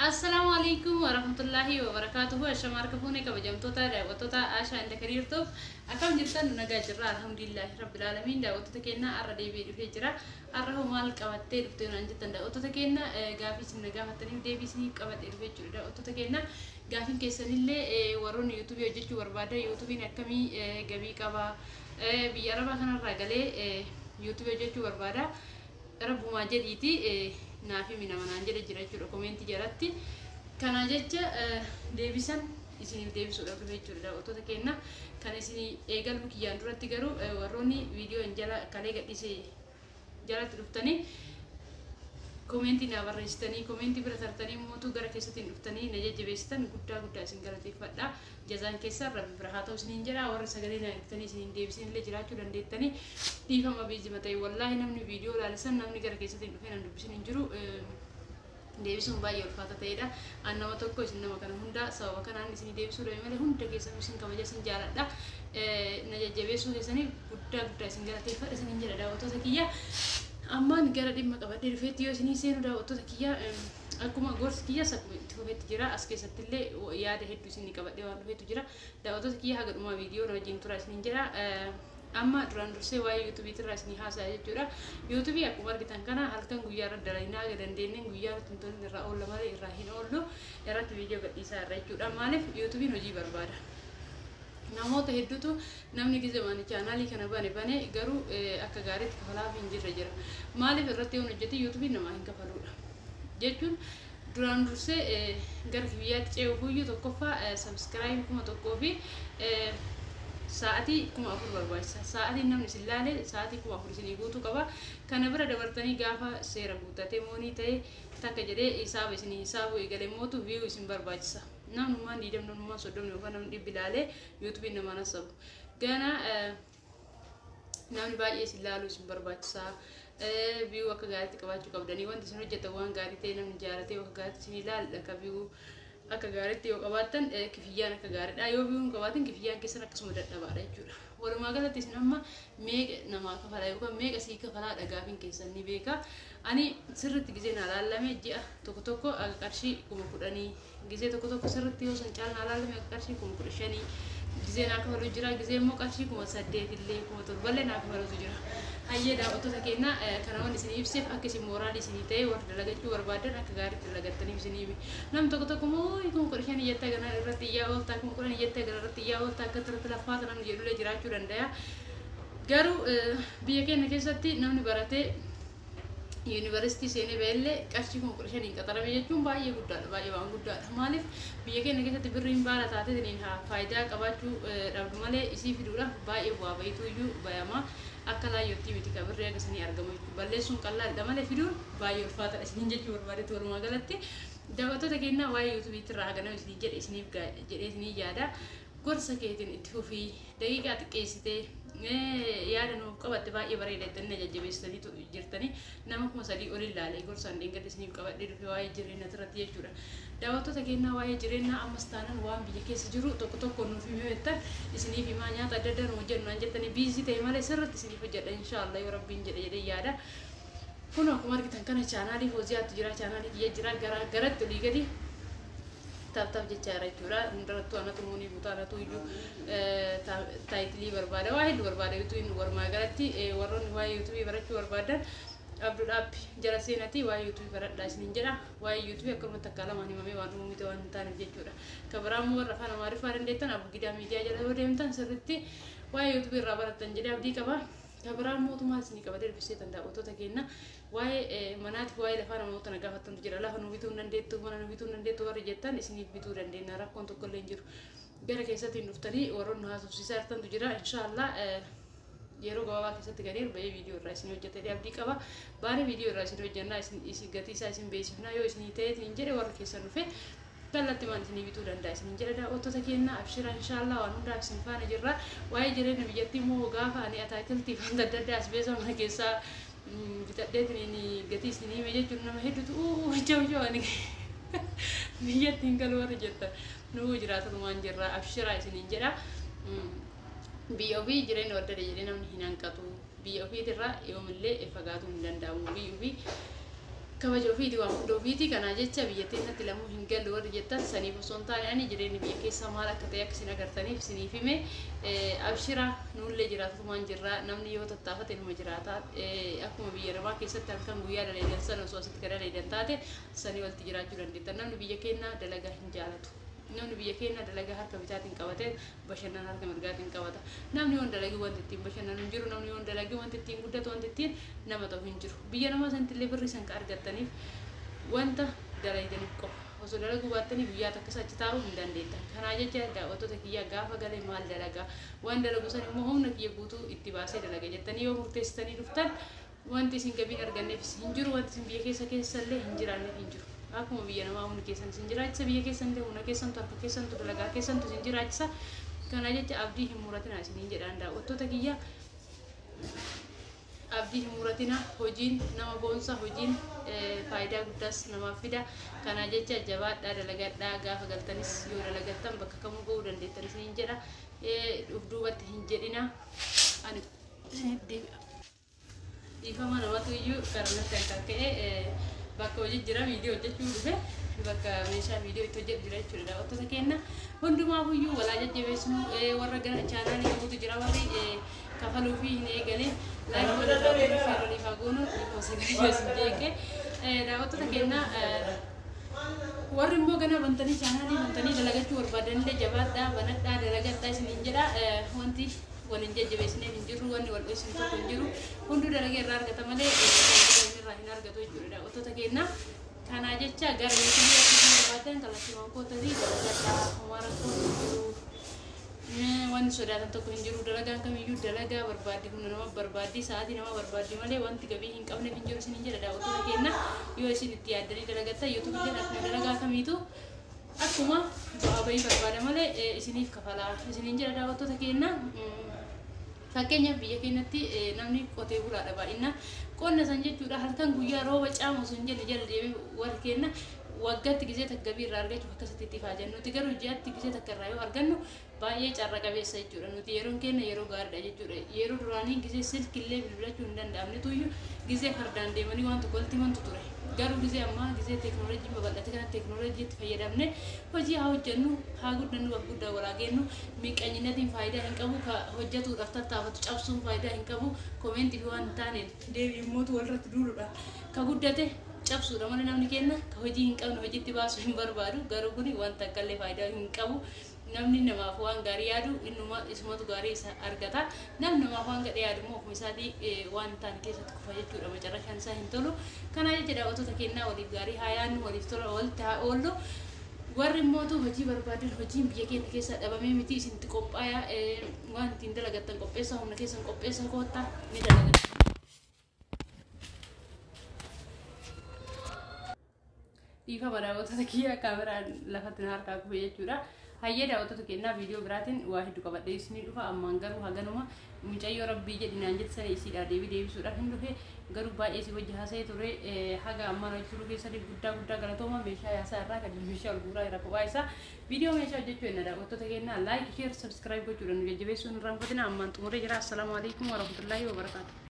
Assalamu alaikum warahmatullahi wabarakatuh. Ashamaa argafuune kabajamtoota daawwattoota Ashaa Inda Kariirtoof akkam jirtan nagaa jirra alhamdulillahi rabbil alamin. Daawwattoota keenya har'a deebi'ee dhufee jira. Har'a hoo maal qabattee dhuftee naan jettan daawwattoota keenya gaafii isin gaafataniif deebii isiniif qabadhee dhufee jira. Daawwattoota keenya gaafiin keessanillee warroonni YouTube hojjechuu barbaada YouTubein akkamii gabii qaba biyya arabaa kanarraa galee YouTube hojjechuu barbaada rabbumaa jedhiiti naafi mina manaan jedhe jira jechuudha komeenti jalatti kana jecha deebisan isiniif deebisuudhaaf dhufe jechuudha daawwattoota keenya kan isin eegalu kiyyaan duratti garuu warroonni viidiyoo jala kalee gadhiise jalatti dhuftanii komeenti na barreessitanii komeenti bira tartanii mootuu gara keessatiin dhuftanii na jajjabeessitan guddaa isin galateeffadha jazaan keessa rabbi bira haa ta'u isiniin jedha warri sagalee na dhuftanii isiniin deebisinillee jiraachuu dandeettanii dhiifama beezima ta'e wallaahi namni viidiyoo ilaalisan namni gara keessatiin dhufee nan dubbisin hin jiru deebisuun baay'ee ulfaata ta'edha an nama tokko isin nama kana hunda sababa kanaan isin deebisuu dhabe malee hunda keessan isin kabaja isin jaaladha na jajjabeessuu keessanii guddaa isin galateeffadha isiniin jedha daawwattoota kiyya ammaan gara dhimma qabadhee dhufeetti yoo isinii seenu daawwattoota kiyya akkuma gorsi kiyya akkuma itti fufeetti jira as keessattillee yaada hedduu isinii qabadhee waan dhufeetu jira daawwattoota kiyya haga dhuma viidiyoo na wajjin tura isiniin jedha amma duraan dursee waa'ee yuutuubiitirraa isinii haasa'aa jechuudha yuutuubii akkuma argitan kana halkan guyyaa irra dalaginaa aga dandeenyeen guyyaa irratti wantoonni irraa oolla malee irraa hin oollu irratti viidiyoo gadhiisaa irra jechuudha maaliif yuutuubiin hojii barbaada namoota hedduutu namni gizemaani chaanaalii kana bane garuu akka gaariitti kafalaaf hin jirre jira maaliif irratti yoo hojjete yuutuubiin namaa hin kafaluudha jechuun duraan dursee gara biyyaatti ce'uu huyyuu tokkoffaa sabskiraayib kuma tokkoo fi sa'aatii kuma afur barbaachisa sa'aatiin namni isin laale sa'aatii kuma afur isinii guutuu qaba kana bira dabartanii gaafa seera guuttatee moonii ta'e takka jedhee hisaaba isinii hisaabu eegalee mootu viiyuu isin barbaachisa namnummaan diidamnummaan soddomni yookaan namni dhibbi laalee yuutuubiin nama nasabu gana namni baay'ee isin laaluu isin barbaachisa viiyuu akka gaariitti qabaachuu qabdanii wanti isin hojjetan waan gaarii ta'e namni jaalatee akka gaariitti isin ilaala akka viiyuu akka gaariitti yoo qabaattan kifiyyaan akka gaariidha yoo viiyuun qabaatan kifiyyaan keessan akkasuma dadhabaadha jechuudha walumaa galatti isin amma meeqa namaa kafalaa yookaan meeqa sii kafalaa dhagaafin keessan ni beeka ani sirriitti gizee na laalame ji'a tokko qarshii 10,000 gizee tokko sirriitti yoo san caalaa laalame qarshii 15,000 gizee naa kafalu jira gizee immoo qarshii 8,000 illee 7,000 naa kafalutu jira hayyee daawwattoota keenya kana waan isin ibseef akka isin mooraalii isinii ta'e warra dalagachuu barbaadan akka gaariitti dalagattaniif isin himi nam tokko immoo 15,000 iyyattaa gana irratti iyyaa ooltaa 10,000 iyyattaa gara irratti iyyaa ooltaa akka irratti laffaata namni jedhullee jiraachuu danda'a garuu biyya keenya keessatti namni baratee yuunivarsiitii seenee ba'ellee qarshii 15,000 qaxarame jechuun baay'ee guddaadha baay'ee waan guddaadha maaliif biyya keenya keessatti birriin baala taateetiniin faayidaa qabaachuu dhabdu malee isii fiduudhaaf baay'ee bu'aa bayituu iyyuu bayamaa akka laayyootti miti ka birrii agasanii argamu jechuudha balleessuun qallaadha malee fiduun baay'ee ulfaataadha isiniin jechuu barbaadetu walumaa galatti daawwattoota keenya waa'ee yuutuubiitirraa haganama isinii jedhe isiniif jedhee isinii yaada gorsa keetiin itti fufii daqiiqaa xiqqeessitee yaada nuuf qabatte baay'ee bareeda itti jajjabeessitanii jirtanii nama 3,000 ol ilaalee gorsaan dheengadde isiniif qabadhee dhufe waa'ee jireenya irratti jechuudha daawwattoota keenya waa'ee jireenyaa ammas taanaan waan biyya keessa jiru tokko nuuf himee jettan isiniif himaa nyaata adda addaa nu hojjennu waan jettanii biizii ta'e malee sirriitti isiniif hojjedha inshaallah yoo rabbiin jedhee yaada kun akkuma argitan kana chaanaalii Fooziyaatu jira chaanaalii kiyya jira garatti olii gadi taphtaaf jecha irra jechuudha hundarrattuu anatu muunii butaa anatu iyyuu taayitilii barbaada waa hedduu barbaada yuutuubiin walumaa galatti warroonni waa'ee yuutuubii barachuu barbaadan abduudhaappi jala seenatii waa'ee yuutuubii baradhaa isiniin jedha waa'ee yuutuubii akkanumatti akka lamaan himamee waan uumite waan hin taaneef jechuudha kan biraa immoo warra afaan amaariffaa dandeettan abgidaa miidiyaa jala yoo deemtan sirriitti waa'ee yuutuubii irraa barattan jedhee abdii qaba kabiraan mootummaa isinii qabatee dubbisee daawwattoota keenya waa'ee manaatiif waa'ee lafaa namoota na gaafattantu jira lafa nu bituu hin dandeettu mana nu bituu hin dandeettu warri jettan isiniif bituu dandeenya rakkoon tokko illee hin jiru gara keessatti dhuftanii warroonni haasofsiisaa jirtantu jira inshaallah yeroo gabaabaa keessatti gadee ba'ee viidiyoo irraa isin hojjetee abdii qaba baanee viidiyoo irraa isin hojjannaa isin gatii isaa isin beeksifnaa yoo isinii ta'eetiin jedhe warra keessan dhufe kallattii waan isinii bituu danda'a isin jedha daawwattoota keenya abshira inshaallah waan hundaaf isin faana jirra waa'ee jireenya biyyattii immoo gaafa ani ataakiltii wanta adda addaa as beesa mana keessaa bitadheetiin gatii isin hime jechuun nama hedduutu hojjaa ani biyyattiin galu warra jettan nuu jiraatatu waan jirra abshira isiniin jedha biyya ofii jireenya wadda jedhee namni hin hanqatu biyya ofiitirraa yoomillee fagaatuu hin danda'amu biyya ofii kabaja ofiiti waan hunda ofiiti kanaa jecha biyyattiin natti lamuu hin galle warri jettan saniif osoo hin taane ani jireenya biyya keessaa maal akka ta'e akka isin agartaniif isiniif hime abshira nullee jiraatumaan jirra namni yoo tattaafate numa jiraata akkuma biyya namaa keessatti halkan guyyaa daleedan sana osoo asitti gara daleedan taate sanii walitti jiraachuu dandeettan namni biyya keenyaa dalagaa hin jaalatu. namni biyya keenya dalagaa harka bitaatiin qabate bashannan harka mirgaatiin qabata namni waan dalagii wanti ittiin bashannanu hin jiru namni waan dalagii wanti ittiin guddatu wanti ittiin nama ta'u hin jiru biyya namaa sanatti illee birri san ka argattaniif wanta dalaydaniif qofa osoo dalaguu baattanii guyyaa takka achi taa'uu hin dandeettan kanaa jecha daawwattoota kiyya gaafa galee maal dalagaa waan dalagu san immoo humna kiyya guutuu itti baasee dalaga jettanii yoo murteessitanii dhuftan wanti isin gabiin arganneef hin jiru wanti isin biyya keessallee hin jiraanneef hin jiru akkuma biyya namaa humna keessan isin jiraachisa biyya keessan illee humna keessantu harka keessantu dalagaa keessantu isin jiraachisa kana jecha abdii hin muratina isiniin jedhaan daawwattoota kiyya abdii hin muratina hojiin nama boonsa hojiin faayidaa guddaas namaaf fida kana jecha jabaadhaa dalagadhaa gaafa galtanis yoo dalagattan bakka kamuu ga'uu dandeettan isiniin jedha duubatti hin jedhina ani dhiifama namatu iyyuu karanatti akka ka'e bakka hojii jira viidiyoo hojjechuu dhufe bakka meeshaa viidiyoo itti hojjetu jira jechuudha daawwattoota keenya hundumaaf iyyuu walaa jajjabeessinu warra gara chaanaalii qabutu jira warri kafaluu fi hin eegale laayik godhata feerolii fagoono dhiifama jeeke daawwattoota keenya warri immoo gana bantanii chaanaalii bantanii dalagachuu barbaadanillee jabaadhaa banadhaa dalagadhaa isiniin jedha wanti waliin jajjabeessinee hin jiru wanni wal dho'isin tokko hin jiru hunduu dalagaa irraa argata malee irraa hin argatu jechuudha daawwattoota keenya kanaa jecha gara YouTube irratti barbaaddan kallattii mankootatti dalagadhaa homaa rakkoo hin jiru wanni sodaatan tokko hin jiru dalagaan kamiyyuu dalagaa barbaaddi humna nama barbaaddi sa'aatii nama barbaaddi malee wanti gabii hin qabneef hin jiru isiniin jedha daawwattoota keenya yoo isin itti yaaddanii dalagattan YouTube irratti akkuma dalagaa kamiitu akkuma bu'aa bahii barbaada malee isiniif kafalaa isiniin jedha daawwattoota keenya fakkeenyaaf biyya keenyatti namni qotee bulaadha baay'ina qonna san jechuudha halkan guyyaa rooba caamu sun jenne jala deemee warri keenya waggaatti gisee takka gabii irraa argachuuf akkasitti itti faajan nuti garuu ji'aatti gisee takka irraa yoo argannu baay'ee carra qabeessa jechuudha nuti yeroon keenya yeroo gaariidha jechuudha yeroo duraanii gisee silkillee bilbilachuu hin danda'amnetu iyyuu gisee fardaan deemanii waan tokko walitti himantu ture garuu gisee ammaa gisee teekinooloojii babal'ate kana teekinooloojii itti fayyadamne hojii haa hojjennu haa guddannu bakka guddaa walaa geennu miiqanyinatiin faayidaa hin qabu ka hojjetuudhaaf tattaafatu cabsuun faayidaa hin qabu koomeentii fi waan hin taaneen deebii immootu walirratti duudhuudha ka guddate cabsuudha malee namni keenya ka hojii hin qabne hojiitti baasuu hin barbaadu garuu kuni wanta akkallee faayidaa hin qabu namni namaaf waan gaarii yaadu innuma isumatu gaarii isa argata namni namaaf waan gadhee yaadu immoo ofuma isaatii waan hin taane keessatti kufa jechuudha macarrashaan isaa hin tolu kanaa jecha daawwattoota keenyaa waliif gaarii haa yaadnu waliif tola walitti haa oollu warri immootu hojii barbaadan hojiin biyya keenya keessaa dhabamee miti isinitti qophaayaa waan ittiin dalagattan qopheessaa humna keessan qopheessaa koottaa ni dalagatu. Dhiifama daawwattoota kiyya kaameraan lafatti na harkaa kufe jechuudha. Hayyee daawwattoota keenyaa viidiyoo biraatiin waa hedduu qabadhee isinii dhufa ammaan garuu haganuma mucayyoo rabbii jedhinaan jettan isiidhaa deebisuudhaaf hin dhufe garuu baay'ee si wajji haasa'ee ture haga ammaan hojjechuu keessatti guddaa galatooma meeshaa yaasaa irraa kan meeshaa olguuraa irra kophaa isaa viidiyoo meeshaa hojjechuu enna daawwattoota keenyaa laayik sheer sabskiraayib gochuudhaan nu jajjabeessuun irraanfatina ammaan xumuree jira. Assalaamu alaikum warahmatullaahi wabarakaatu.